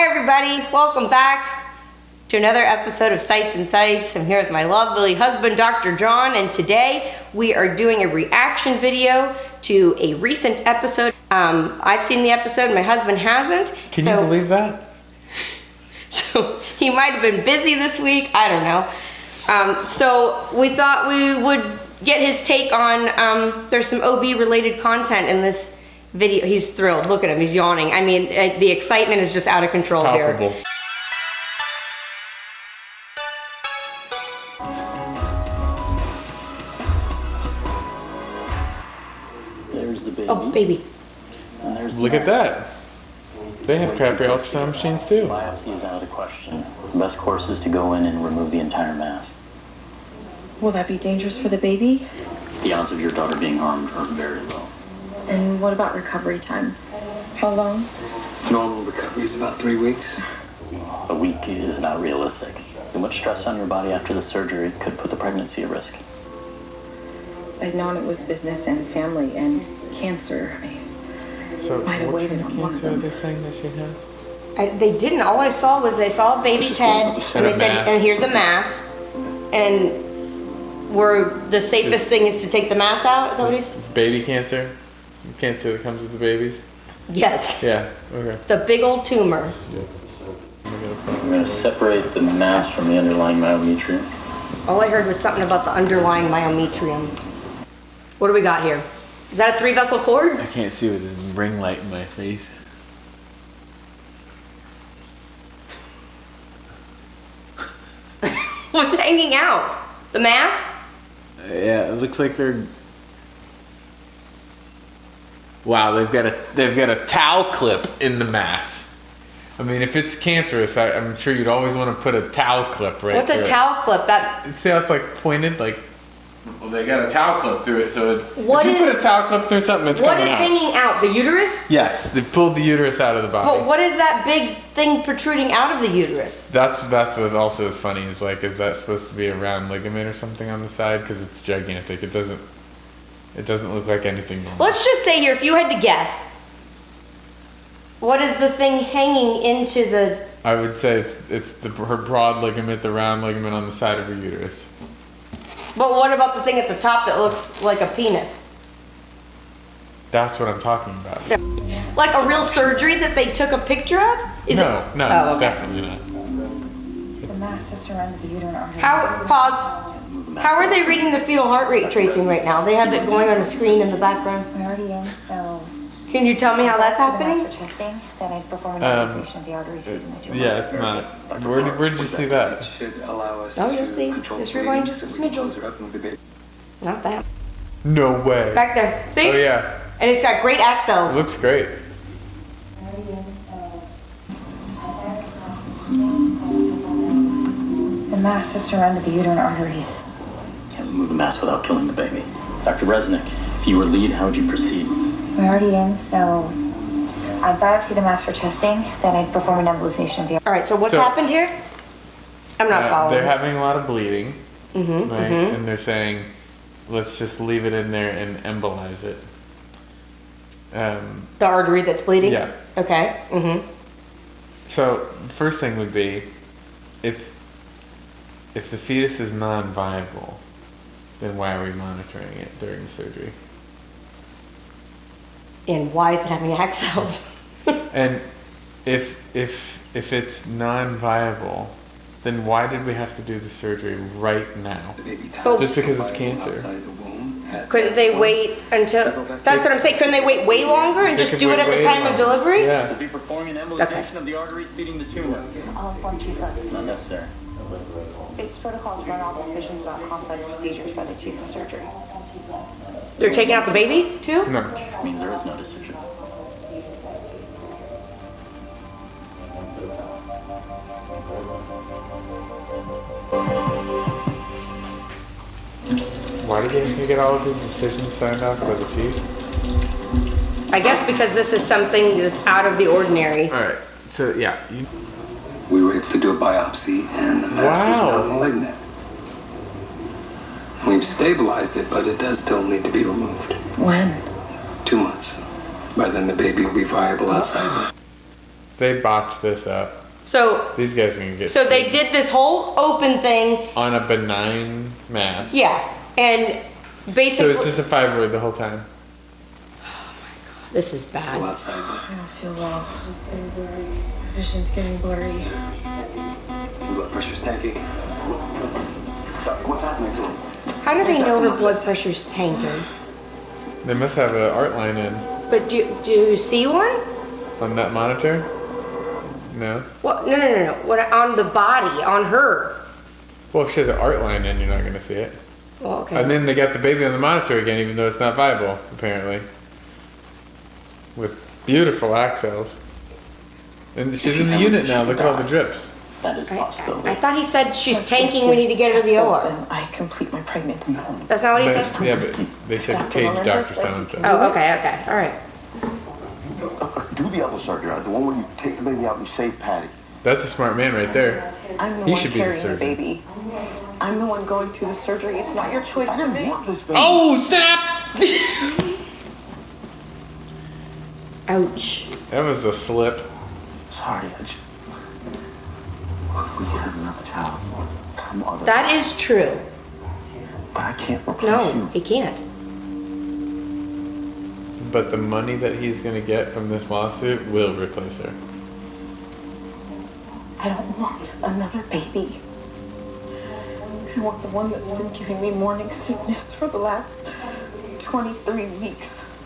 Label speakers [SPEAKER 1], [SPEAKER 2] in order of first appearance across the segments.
[SPEAKER 1] Hi everybody, welcome back to another episode of Sights and Sights. I'm here with my lovely husband, Dr. John, and today we are doing a reaction video to a recent episode. I've seen the episode, my husband hasn't.
[SPEAKER 2] Can you believe that?
[SPEAKER 1] So he might have been busy this week, I don't know. So we thought we would get his take on, there's some OB related content in this video. He's thrilled, look at him, he's yawning. I mean, the excitement is just out of control
[SPEAKER 2] Palpable.
[SPEAKER 1] here.
[SPEAKER 3] There's the baby.
[SPEAKER 1] Oh, baby.
[SPEAKER 3] And there's the
[SPEAKER 2] Look at
[SPEAKER 3] mass.
[SPEAKER 2] that. They have crappy ultrasound machines too.
[SPEAKER 3] Biopsy is out of question. The best course is to go in and remove the entire mass.
[SPEAKER 4] Will that be dangerous for the baby?
[SPEAKER 3] The odds of your daughter being harmed are very low.
[SPEAKER 4] And what about recovery time? How long?
[SPEAKER 5] Normal recovery is about 3 weeks.
[SPEAKER 3] A week is not realistic. Too much stress on your body after the surgery could put the pregnancy at risk.
[SPEAKER 4] If I'd known it was business and family and cancer, I might have waited on one of them.
[SPEAKER 2] What are they saying that she has?
[SPEAKER 1] They didn't. All I saw was they saw a baby's head, and they said, and here's a mass, and the safest thing is to take the mass out. Is that what he said?
[SPEAKER 2] It's baby cancer. Cancer that comes with the babies.
[SPEAKER 1] Yes.
[SPEAKER 2] Yeah. Okay.
[SPEAKER 1] It's a big old tumor.
[SPEAKER 2] Yeah.
[SPEAKER 3] We're going to separate the mass from the underlying myometrium.
[SPEAKER 1] All I heard was something about the underlying myometrium. What do we got here? Is that a 3-vessel cord?
[SPEAKER 2] I can't see with this ring light in my face.
[SPEAKER 1] What's hanging out? The mass?
[SPEAKER 2] Yeah, it looks like they're. Wow, they've got a towel clip in the mass. I mean, if it's cancerous, I'm sure you'd always want to put a towel clip right.
[SPEAKER 1] What's a towel clip?
[SPEAKER 2] See how it's like pointed, like. Well, they got a towel clip through it, so if you
[SPEAKER 1] Put
[SPEAKER 2] a towel clip through something, it's coming out.
[SPEAKER 1] What is hanging out? The uterus?
[SPEAKER 2] Yes, they pulled the uterus out of the body.
[SPEAKER 1] But what is that big thing protruding out of the uterus?
[SPEAKER 2] That's what also is funny. Is like, is that supposed to be a round ligament or something on the side? Because it's gigantic. It doesn't look like anything normal.
[SPEAKER 1] Let's just say here, if you had to guess, what is the thing hanging into the?
[SPEAKER 2] I would say it's her broad ligament, the round ligament on the side of her uterus.
[SPEAKER 1] But what about the thing at the top that looks like a penis?
[SPEAKER 2] That's what I'm talking about.
[SPEAKER 1] Like a real surgery that they took a picture of?
[SPEAKER 2] No,
[SPEAKER 1] Oh, okay.
[SPEAKER 2] definitely not.
[SPEAKER 4] The mass is surrounded the uterine arteries.
[SPEAKER 1] How are they reading the fetal heart rate tracing right now? They have it going on a screen in the background.
[SPEAKER 6] We're already in, so...
[SPEAKER 1] Can you tell me how that's happening?
[SPEAKER 6] For testing, then I'd perform an embolization of the arteries feeding the tumor.
[SPEAKER 2] Yeah, it's not. Where'd you see that?
[SPEAKER 5] It should allow us
[SPEAKER 1] Oh,
[SPEAKER 5] to
[SPEAKER 1] you'll see.
[SPEAKER 5] control
[SPEAKER 1] Just
[SPEAKER 5] the
[SPEAKER 1] rewind
[SPEAKER 5] bleeding,
[SPEAKER 1] just a
[SPEAKER 5] so we can
[SPEAKER 1] smidgen.
[SPEAKER 5] close her up and move the baby.
[SPEAKER 1] Not that.
[SPEAKER 2] No way.
[SPEAKER 1] Back there. See?
[SPEAKER 2] Oh yeah.
[SPEAKER 1] And it's got great
[SPEAKER 2] It
[SPEAKER 1] accels.
[SPEAKER 2] looks great.
[SPEAKER 6] The mass is surrounded the uterine arteries.
[SPEAKER 3] Can't remove the mass without killing the baby. Dr. Resnick, if you were lead, how would you proceed?
[SPEAKER 6] We're already in, so I'd biopsy the mass for testing, then I'd perform an embolization of the
[SPEAKER 1] All right, so what's
[SPEAKER 2] So-
[SPEAKER 1] happened here? I'm not following.
[SPEAKER 2] They're having a lot of bleeding,
[SPEAKER 1] Mm-hmm,
[SPEAKER 2] right? And they're saying, let's just leave it in there and embolize it.
[SPEAKER 1] The artery that's bleeding?
[SPEAKER 2] Yeah.
[SPEAKER 1] Okay. Mm-hmm.
[SPEAKER 2] So the first thing would be, if the fetus is non-viable, then why are we monitoring it during the surgery?
[SPEAKER 1] And why is it having accels?
[SPEAKER 2] And if it's non-viable, then why did we have to do the surgery right now?
[SPEAKER 5] The baby
[SPEAKER 1] But-
[SPEAKER 2] Just because it's cancer.
[SPEAKER 5] outside the womb at
[SPEAKER 1] Couldn't they wait until... That's what I'm saying. Couldn't they wait way longer and
[SPEAKER 2] They
[SPEAKER 1] just
[SPEAKER 2] could
[SPEAKER 1] do it
[SPEAKER 2] wait
[SPEAKER 1] at the
[SPEAKER 2] way
[SPEAKER 1] time of
[SPEAKER 2] longer.
[SPEAKER 1] delivery?
[SPEAKER 2] Yeah.
[SPEAKER 3] We'll be performing an embolization of the arteries feeding the tumor.
[SPEAKER 6] I'll inform Chief of.
[SPEAKER 3] Not necessary.
[SPEAKER 6] It's protocol to run all decisions about complex procedures by the Chief of Surgery.
[SPEAKER 1] They're taking out the baby, too?
[SPEAKER 2] No.
[SPEAKER 3] Means there is no decision.
[SPEAKER 2] Why did you get all of these decisions signed off by the chief?
[SPEAKER 1] I guess because this is something that's out of the ordinary.
[SPEAKER 2] All right. So yeah.
[SPEAKER 5] We were able to do a biopsy, and the mass is
[SPEAKER 2] Wow.
[SPEAKER 5] non-malignant. We've stabilized it, but it does still need to be removed.
[SPEAKER 4] When?
[SPEAKER 5] 2 months. By then, the baby will be viable outside.
[SPEAKER 2] they botched this up.
[SPEAKER 1] So
[SPEAKER 2] These guys are gonna get
[SPEAKER 1] they
[SPEAKER 2] sued.
[SPEAKER 1] did this whole open thing.
[SPEAKER 2] On a benign mass.
[SPEAKER 1] Yeah, and
[SPEAKER 2] So
[SPEAKER 1] basically,
[SPEAKER 2] it's just a fibroid the whole time.
[SPEAKER 1] this is
[SPEAKER 5] Go
[SPEAKER 1] bad.
[SPEAKER 5] outside.
[SPEAKER 4] I don't feel well. My vision's getting blurry.
[SPEAKER 5] Blood pressure's tanking. What's happening to him?
[SPEAKER 1] How do they know her blood pressure's tanking?
[SPEAKER 2] They must have an art line in
[SPEAKER 1] But do you see one?
[SPEAKER 2] on that monitor. No.
[SPEAKER 1] What? No. What on the body on her?
[SPEAKER 2] Well, if she has an art line in, you're not gonna see it.
[SPEAKER 1] Well, okay.
[SPEAKER 2] And then they got the baby on the monitor again, even though it's not viable, apparently. With beautiful axels. And she's in the unit now. Look at all the drips.
[SPEAKER 3] That is a possibility.
[SPEAKER 1] I thought he said she's
[SPEAKER 4] But
[SPEAKER 1] tanking.
[SPEAKER 4] if
[SPEAKER 1] We need to get her to the
[SPEAKER 4] you're
[SPEAKER 1] OR.
[SPEAKER 4] successful, then I complete my pregnancy.
[SPEAKER 1] That's not what he
[SPEAKER 2] But,
[SPEAKER 1] said.
[SPEAKER 2] yeah, but they said
[SPEAKER 4] Dr.
[SPEAKER 2] cage
[SPEAKER 4] Melendez
[SPEAKER 2] doctor
[SPEAKER 4] says
[SPEAKER 2] so
[SPEAKER 4] you can
[SPEAKER 1] Oh, okay, all right.
[SPEAKER 7] Do the other surgery, the one where you take the baby out and save Patty.
[SPEAKER 2] That's a smart man right there.
[SPEAKER 4] I'm the
[SPEAKER 2] He
[SPEAKER 4] one
[SPEAKER 2] should be the
[SPEAKER 4] carrying the
[SPEAKER 2] surgeon.
[SPEAKER 4] baby. I'm the one going through the surgery. It's not your choice
[SPEAKER 7] I
[SPEAKER 4] to
[SPEAKER 7] didn't
[SPEAKER 4] make.
[SPEAKER 7] want this baby.
[SPEAKER 2] Oh, snap!
[SPEAKER 1] Ouch.
[SPEAKER 2] That was a slip.
[SPEAKER 7] Sorry, we can have another child. Some other
[SPEAKER 1] That
[SPEAKER 7] time.
[SPEAKER 1] is true.
[SPEAKER 7] But I can't replace
[SPEAKER 1] No,
[SPEAKER 7] you.
[SPEAKER 1] he can't.
[SPEAKER 2] But the money that he's gonna get from this lawsuit will replace her.
[SPEAKER 4] I don't want another baby. I want the one that's been giving me morning sickness for the last 23 weeks.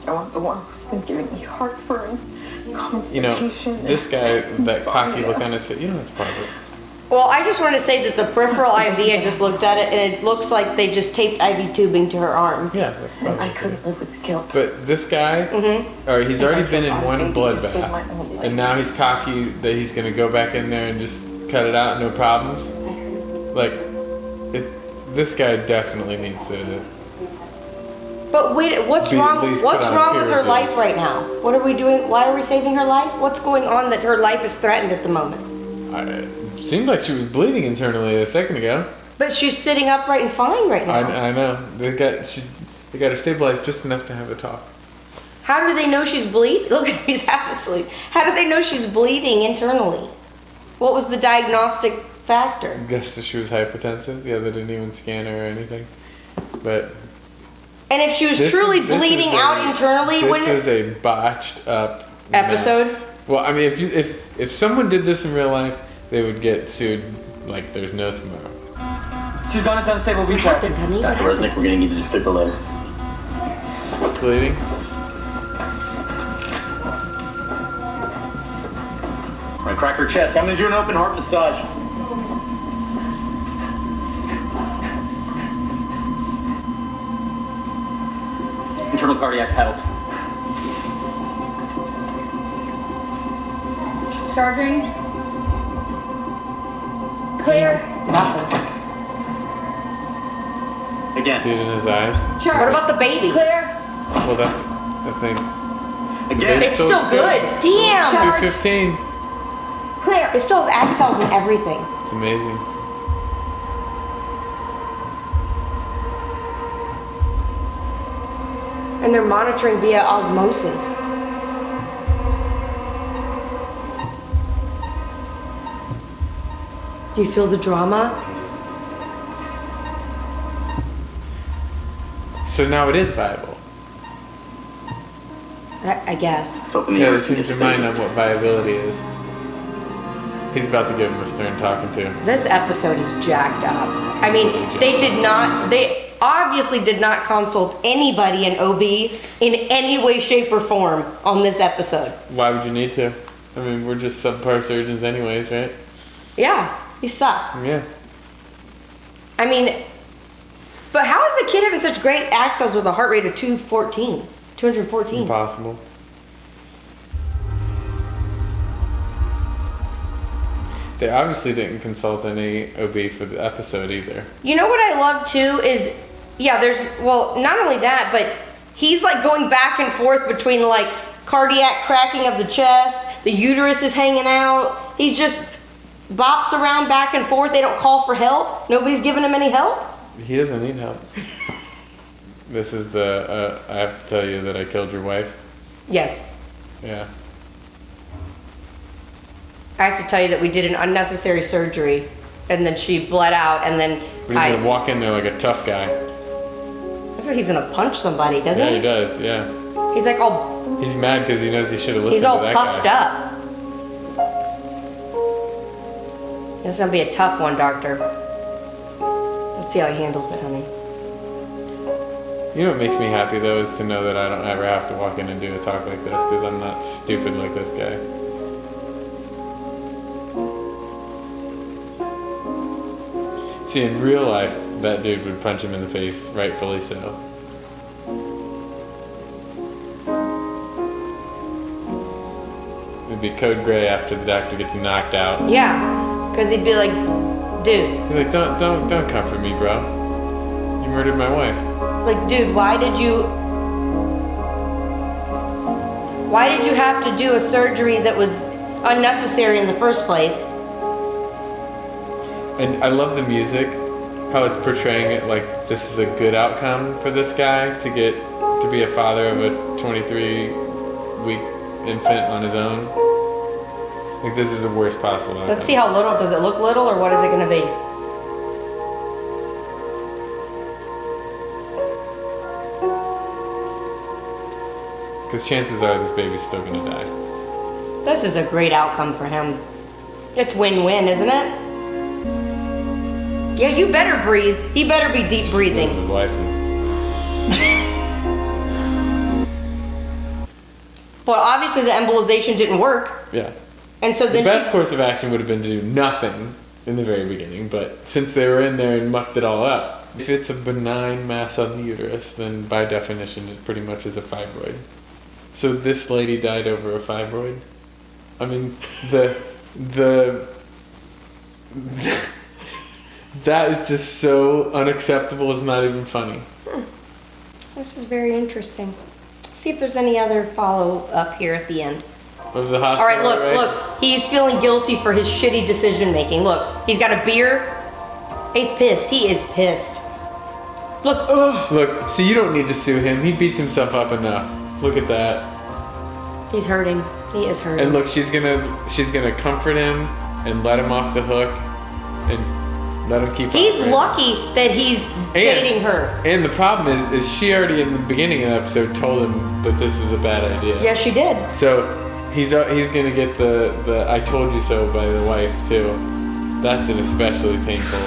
[SPEAKER 4] I want the one who's been giving me heartburn,
[SPEAKER 2] You know,
[SPEAKER 4] constipation.
[SPEAKER 2] this guy, that cocky look
[SPEAKER 4] insomnia.
[SPEAKER 2] on his face, you know it's private.
[SPEAKER 1] Well, I just want to say that the peripheral IV, I just looked at it, and it looks like they just taped IV tubing to her arm.
[SPEAKER 2] Yeah, that's
[SPEAKER 4] And I
[SPEAKER 2] private.
[SPEAKER 4] couldn't live with the guilt.
[SPEAKER 2] But this guy, or he's
[SPEAKER 4] If I
[SPEAKER 2] already been in
[SPEAKER 4] took on
[SPEAKER 2] one
[SPEAKER 4] baby to save my
[SPEAKER 2] bloodbath,
[SPEAKER 4] own life.
[SPEAKER 2] and now he's cocky that he's gonna go back in there and just cut it out, no problems. Like, this guy definitely needs to.
[SPEAKER 1] But wait, what's
[SPEAKER 2] Be at
[SPEAKER 1] wrong?
[SPEAKER 2] least
[SPEAKER 1] What's
[SPEAKER 2] put on
[SPEAKER 1] wrong
[SPEAKER 2] peer
[SPEAKER 1] with her
[SPEAKER 2] review.
[SPEAKER 1] life right now? What are we doing? Why are we saving her life? What's going on that her life is threatened at the moment?
[SPEAKER 2] It seemed like she was bleeding internally a second ago.
[SPEAKER 1] But she's sitting upright and fine right now.
[SPEAKER 2] I know. They got her stabilized just enough to have a talk.
[SPEAKER 1] How do they know she's bleeding? Look, he's half asleep. How do they know she's bleeding internally? What was the diagnostic factor?
[SPEAKER 2] I guess that she was hypertensive. Yeah, they didn't even scan her or anything. But
[SPEAKER 1] And if she was
[SPEAKER 2] this
[SPEAKER 1] truly
[SPEAKER 2] is- this
[SPEAKER 1] bleeding
[SPEAKER 2] is
[SPEAKER 1] out
[SPEAKER 2] a-
[SPEAKER 1] internally,
[SPEAKER 2] This
[SPEAKER 1] wouldn't
[SPEAKER 2] is a botched up
[SPEAKER 1] Episode?
[SPEAKER 2] mess. Well, I mean, if someone did this in real life, they would get sued like there's no tomorrow.
[SPEAKER 8] She's gone into unstable
[SPEAKER 1] What
[SPEAKER 8] VTAC.
[SPEAKER 1] happened, honey? What
[SPEAKER 3] Dr.
[SPEAKER 1] happened?
[SPEAKER 3] Resnick, we're gonna need the defibrillator.
[SPEAKER 2] Bleeding.
[SPEAKER 3] I'm gonna crack her chest. I'm gonna do an open heart massage. Internal cardiac pedals.
[SPEAKER 9] Charging. Clear.
[SPEAKER 3] Again.
[SPEAKER 2] See it in his eyes.
[SPEAKER 9] Charge.
[SPEAKER 1] What about the baby?
[SPEAKER 9] Clear.
[SPEAKER 2] Well, that's the thing.
[SPEAKER 3] Again.
[SPEAKER 1] It's
[SPEAKER 2] So
[SPEAKER 1] still
[SPEAKER 2] it's
[SPEAKER 1] good. Damn.
[SPEAKER 9] Charge.
[SPEAKER 2] 215.
[SPEAKER 9] Clear.
[SPEAKER 1] It still has axles and everything.
[SPEAKER 2] It's amazing.
[SPEAKER 1] And they're monitoring via osmosis. Do you feel the drama?
[SPEAKER 2] So now it is viable.
[SPEAKER 1] I guess.
[SPEAKER 3] Let's open the
[SPEAKER 2] Yeah,
[SPEAKER 3] ears
[SPEAKER 2] this
[SPEAKER 3] and
[SPEAKER 2] change
[SPEAKER 3] get
[SPEAKER 2] your
[SPEAKER 3] the
[SPEAKER 2] mind
[SPEAKER 3] baby.
[SPEAKER 2] on what viability is. He's about to give him a stern talking to.
[SPEAKER 1] This episode is jacked up. I mean, they obviously did not consult anybody in OB in any way, shape, or form on this episode.
[SPEAKER 2] Why would you need to? I mean, we're just subpar surgeons anyways, right?
[SPEAKER 1] Yeah, you suck.
[SPEAKER 2] Yeah.
[SPEAKER 1] I mean, but how is the kid having such great access with a heart rate of 214?
[SPEAKER 2] Impossible. They obviously didn't consult any OB for the episode either.
[SPEAKER 1] You know what I love too is, not only that, but he's like going back and forth between like cardiac cracking of the chest, the uterus is hanging out. He just bops around back and forth. They don't call for help. Nobody's giving him any help.
[SPEAKER 2] He doesn't need help. This is the, I have to tell you that I killed your wife.
[SPEAKER 1] Yes.
[SPEAKER 2] Yeah.
[SPEAKER 1] I have to tell you that we did an unnecessary surgery, and then she bled out, and then
[SPEAKER 2] But he's gonna walk in there like a tough guy.
[SPEAKER 1] Looks like he's gonna punch somebody, doesn't
[SPEAKER 2] Yeah,
[SPEAKER 1] he?
[SPEAKER 2] he does. Yeah.
[SPEAKER 1] He's like all.
[SPEAKER 2] He's mad because he knows he should have listened
[SPEAKER 1] He's all
[SPEAKER 2] to that
[SPEAKER 1] puffed
[SPEAKER 2] guy.
[SPEAKER 1] up. It's gonna be a tough one, doctor. Let's see how he handles it, honey.
[SPEAKER 2] You know what makes me happy though is to know that I don't ever have to walk in and do a talk like this because I'm not stupid like this guy. See, in real life, that dude would punch him in the face, rightfully so. It'd be code gray after the doctor gets knocked out.
[SPEAKER 1] Yeah, because he'd be like, dude.
[SPEAKER 2] He's like, don't comfort me, bro. You murdered my wife.
[SPEAKER 1] Like, dude, why did you have to do a surgery that was unnecessary in the first place?
[SPEAKER 2] And I love the music, how it's portraying it like this is a good outcome for this guy to get to be a father of a 23-week infant on his own. Like this is the worst possible outcome.
[SPEAKER 1] Let's see how little. Does it look little, or what is it going to be?
[SPEAKER 2] Because chances are this baby's still gonna die.
[SPEAKER 1] This is a great outcome for him. It's win-win, isn't it? Yeah, you better breathe. He better be deep breathing.
[SPEAKER 2] This is licensed.
[SPEAKER 1] But obviously the embolization didn't work.
[SPEAKER 2] Yeah.
[SPEAKER 1] And so
[SPEAKER 2] The
[SPEAKER 1] then
[SPEAKER 2] best course of action would have been to do nothing in the very beginning, but since they were in there and mucked it all up, if it's a benign mass on the uterus, then by definition it pretty much is a fibroid. So this lady died over a fibroid. I mean, that is just so unacceptable. It's not even funny.
[SPEAKER 1] This is very interesting. See if there's any other follow up here at the end.
[SPEAKER 2] Of the hospital.
[SPEAKER 1] All right, look,
[SPEAKER 2] right?
[SPEAKER 1] look. He's feeling guilty for his shitty decision making. Look, he's got a beer. He's pissed. He is pissed. Look, ugh.
[SPEAKER 2] Look, see, you don't need to sue him. He beats himself up enough. Look at that.
[SPEAKER 1] He's hurting. He is hurting.
[SPEAKER 2] And look, she's gonna comfort him and let him off the hook and let him keep.
[SPEAKER 1] He's
[SPEAKER 2] operating.
[SPEAKER 1] lucky that he's dating her.
[SPEAKER 2] And the problem is she already in the beginning of the episode told him that this was a bad idea.
[SPEAKER 1] Yeah, she did.
[SPEAKER 2] So he's gonna get the "I told you so" by the wife too. That's an especially painful.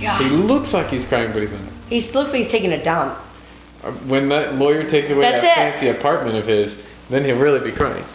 [SPEAKER 1] God.
[SPEAKER 2] He looks like he's crying, but he's not.
[SPEAKER 1] He looks like he's taking a dump.
[SPEAKER 2] When that lawyer takes away
[SPEAKER 1] That's
[SPEAKER 2] that
[SPEAKER 1] it.
[SPEAKER 2] fancy apartment of his, then he'll really be crying.